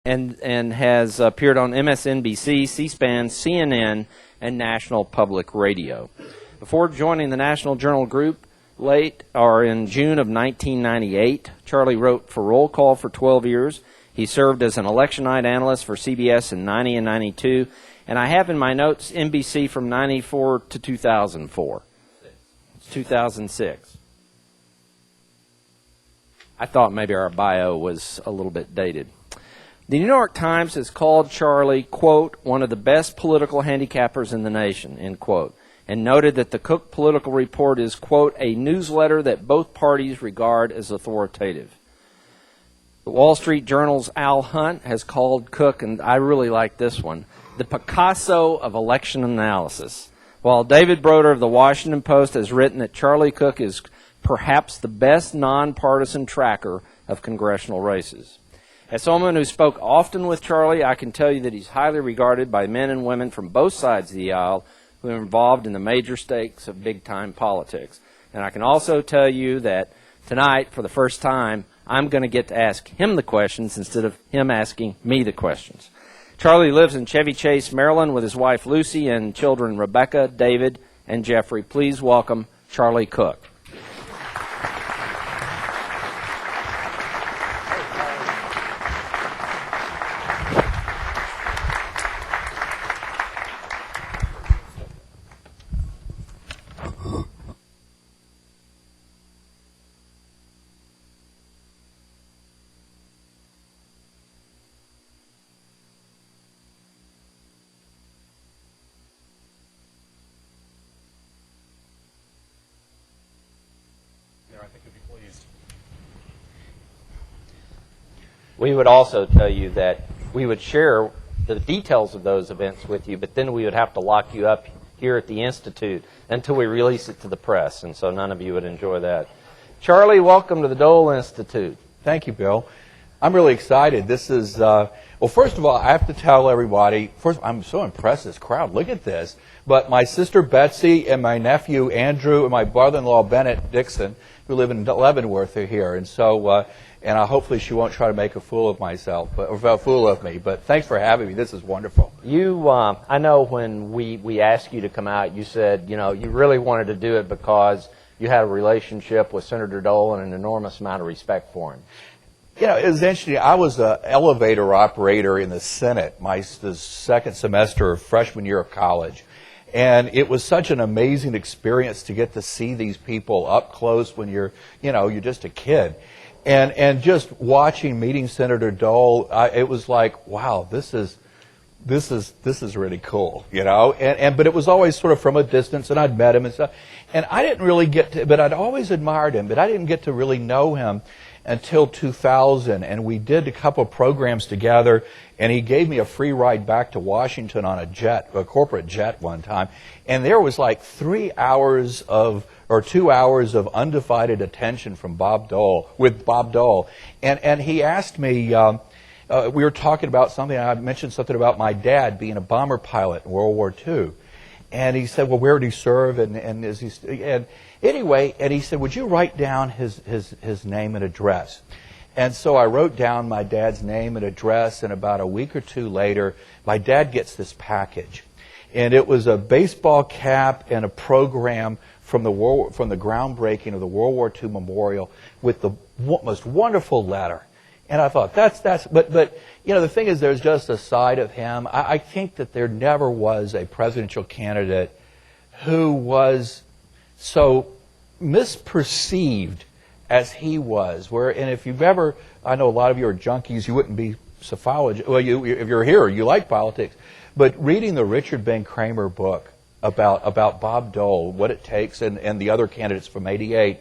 and has appeared on MSNBC, C-SPAN, CNN, and National Public Radio. Before joining the National Journal Group in June of 1998, Charlie wrote for Roll Call for 12 years. He served as an election night analyst for CBS in 90 and 92, and I have in my notes NBC from 94 to 2004. It's 2006. I thought maybe our bio was a little bit dated. The New York Times has called Charlie, quote, one of the best political handicappers in the nation, end quote, and noted that the Cook Political Report is, quote, a newsletter that both parties regard as authoritative. The Wall Street Journal's Al Hunt has called Cook, and I really like this one, the Picasso of election analysis, while David Broder of the Washington Post has written that Charlie Cook is perhaps the best nonpartisan tracker of congressional races. As someone who spoke often with Charlie, I can tell you that he's highly regarded by men and women from both sides of the aisle who are involved in the major stakes of big-time politics. And I can also tell you that tonight, for the first time, I'm going to get to ask him the questions instead of him asking me the questions. Charlie lives in Chevy Chase, Maryland, with his wife Lucy and children Rebecca, David, and Jeffrey. Please welcome Charlie Cook. We would also tell you that we would share the details of those events with you, but then we would have to lock you up here at the Institute until we release it to the press, and so none of you would enjoy that. Charlie, welcome to the Dole Institute. Thank you, Bill. I'm really excited. This is, well, first of all, I have to tell everybody, first, I'm so impressed with this crowd. Look at this. But my sister Betsy and my nephew Andrew and my brother-in-law Bennett Dixon, who live in Leavenworth, are here. And so, and hopefully she won't try to make a fool of myself, or a fool of me. But thanks for having me. This is wonderful. You, I know when we asked you to come out, you said, you know, you really wanted to do it because you had a relationship with Senator Dole and an enormous amount of respect for him. You know, it was interesting. I was an elevator operator in the Senate the second semester of freshman year of college. And it was such an amazing experience to get to see these people up close when you're just a kid. And just meeting Senator Dole, it was like, wow, this is really cool, you know. But it was always sort of from a distance, and I'd met him and stuff. And I didn't really but I'd always admired him, but I didn't get to really know him until 2000, and we did a couple of programs together, and he gave me a free ride back to Washington on a corporate jet one time, and there was like 2 hours of undivided attention from Bob Dole, and he asked me, we were talking about something, and I mentioned something about my dad being a bomber pilot in World War II. And he said, well, where did he serve? And he said, would you write down his name and address? And so I wrote down my dad's name and address, and about a week or two later, my dad gets this package. And it was a baseball cap and a program from the groundbreaking of the World War II Memorial with the most wonderful letter. And I thought, but you know, the thing is, there's just a side of him. I think that there never was a presidential candidate who was so misperceived as he was. And if you've ever, I know a lot of you are junkies, you wouldn't be psephologists. Well, if you're here, you like politics. But reading the Richard Ben Kramer book about Bob Dole, what it takes, and the other candidates from '88,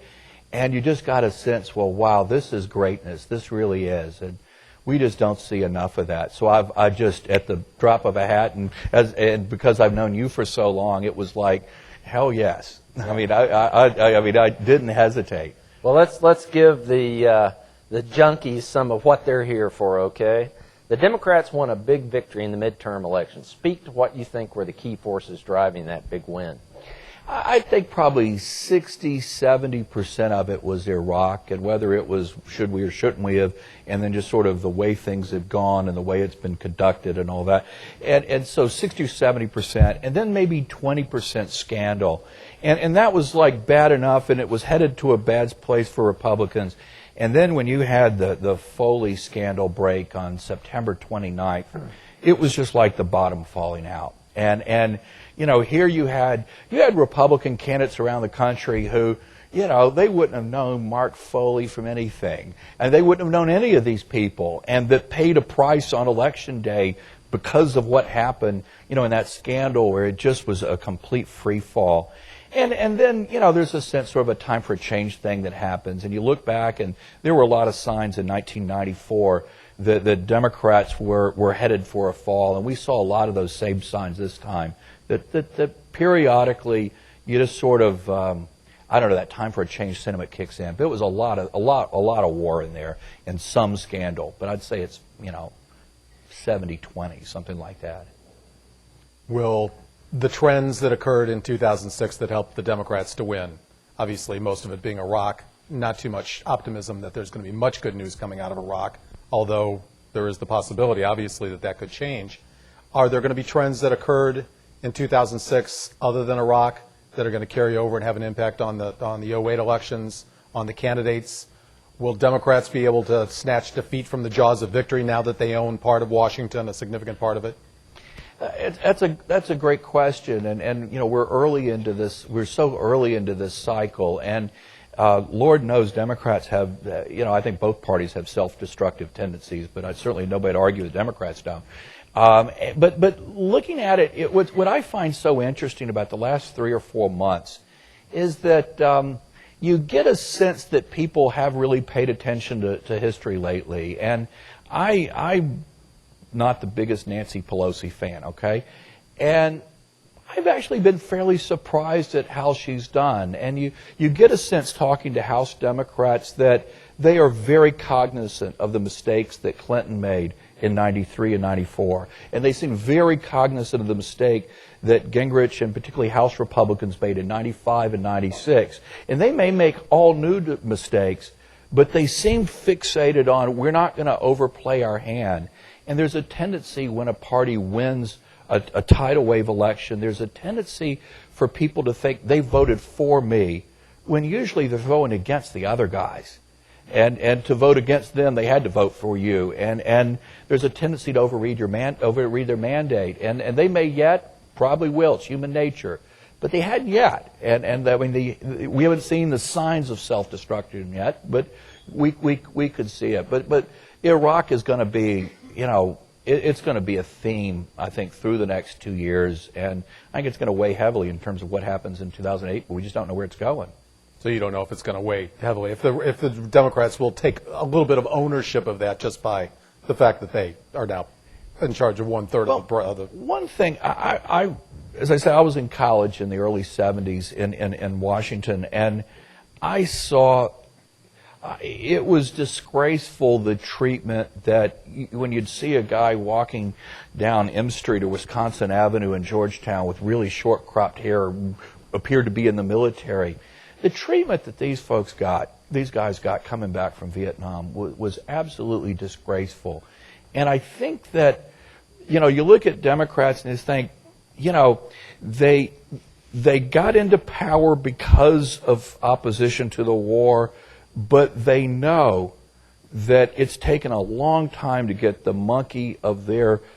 and you just got a sense, well, wow, this is greatness. This really is. And we just don't see enough of that. So I just, at the drop of a hat, and because I've known you for so long, it was like, hell yes. I mean, I didn't hesitate. Well, let's give the junkies some of what they're here for, okay? The Democrats won a big victory in the midterm elections. Speak to what you think were the key forces driving that big win. I think probably 60–70% of it was Iraq, and whether it was should we or shouldn't we have, and then just sort of the way things have gone and the way it's been conducted and all that. And so 60 or 70%, and then maybe 20% scandal. And that was like bad enough, and it was headed to a bad place for Republicans. And then when you had the Foley scandal break on September 29th, it was just like the bottom falling out. And you know, here you had Republican candidates around the country who, you know, they wouldn't have known Mark Foley from anything, and they wouldn't have known any of these people, and that paid a price on Election Day because of what happened, you know, in that scandal where it just was a complete free fall. And then, you know, there's a sense sort of a time for a change thing that happens, and you look back, and there were a lot of signs in 1994 that the Democrats were headed for a fall, and we saw a lot of those same signs this time. That periodically you just sort of I don't know, that time for a change sentiment kicks in. But it was a lot of war in there and some scandal. But I'd say it's, you know, 70-20, something like that. Will the trends that occurred in 2006 that helped the Democrats to win, obviously most of it being Iraq, not too much optimism that there's going to be much good news coming out of Iraq, although there is the possibility, obviously, that that could change. Are there going to be trends that occurred in 2006 other than Iraq that are going to carry over and have an impact on the 08 elections, on the candidates? Will Democrats be able to snatch defeat from the jaws of victory now that they own part of Washington, a significant part of it? That's a great question, and you know, we're early into this. We're so early into this cycle, and Lord knows Democrats have, you know, I think both parties have self-destructive tendencies, but certainly nobody would argue the Democrats don't. But looking at it, what I find so interesting about the last 3 or 4 months is that you get a sense that people have really paid attention to history lately. And I'm not the biggest Nancy Pelosi fan, okay? And I've actually been fairly surprised at how she's done. And you get a sense talking to House Democrats that they are very cognizant of the mistakes that Clinton made in 93 and 94. And they seem very cognizant of the mistake that Gingrich and particularly House Republicans made in 95 and 96. And they may make all new mistakes, but they seem fixated on, we're not going to overplay our hand. And there's a tendency when a party wins a tidal wave election, there's a tendency for people to think they voted for me, when usually they're voting against the other guys. And to vote against them, they had to vote for you. And there's a tendency to overread their mandate. And they may yet, probably will. It's human nature. But they hadn't yet. And I mean, we haven't seen the signs of self-destruction yet, but we could see it. But Iraq is going to be, you know, it's going to be a theme, I think, through the next 2 years. And I think it's going to weigh heavily in terms of what happens in 2008, but we just don't know where it's going. So you don't know if it's going to weigh heavily. If the Democrats will take a little bit of ownership of that just by the fact that they are now in charge of 1/3 of the... One thing, I as I said, I was in college in the early 70s in Washington, and I saw it was disgraceful, the treatment that when you'd see a guy walking down M Street or Wisconsin Avenue in Georgetown with really short cropped hair, appeared to be in the military. The treatment that these guys got coming back from Vietnam was absolutely disgraceful. And I think that, you know, you look at Democrats and you think, you know, they got into power because of opposition to the war, but they know that it's taken a long time to get the monkey of their